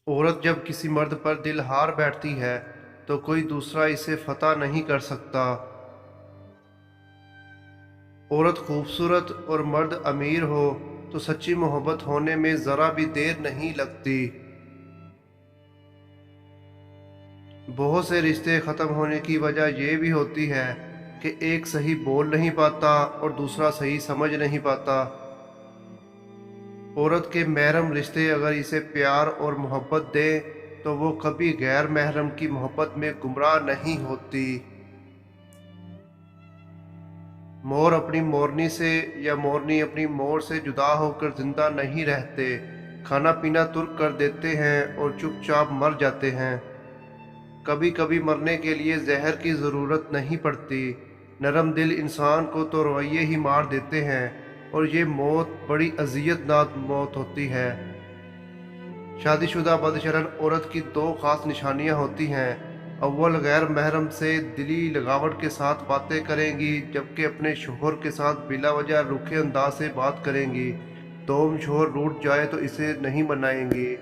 औरत जब किसी मर्द पर दिल हार बैठती है तो कोई दूसरा इसे फतह नहीं कर सकता। औरत खूबसूरत और मर्द अमीर हो तो सच्ची मोहब्बत होने में ज़रा भी देर नहीं लगती। बहुत से रिश्ते ख़त्म होने की वजह ये भी होती है कि एक सही बोल नहीं पाता और दूसरा सही समझ नहीं पाता। औरत के महरम रिश्ते अगर इसे प्यार और मोहब्बत दे तो वो कभी गैर महरम की मोहब्बत में गुमराह नहीं होती। मोर अपनी मोरनी से या मोरनी अपनी मोर से जुदा होकर जिंदा नहीं रहते। खाना पीना तुर्क कर देते हैं और चुपचाप मर जाते हैं। कभी कभी मरने के लिए जहर की ज़रूरत नहीं पड़ती। नरम दिल इंसान को तो रवैये ही मार देते हैं और ये मौत बड़ी अजियतनाक मौत होती है। शादीशुदा बदशरन औरत की दो खास निशानियां होती हैं। अव्वल गैर महरम से दिली लगावट के साथ बातें करेंगी, जबकि अपने शोहर के साथ बिला वजह रूखे अंदाज से बात करेंगी। दोम शोहर रूठ जाए तो इसे नहीं मनाएंगी।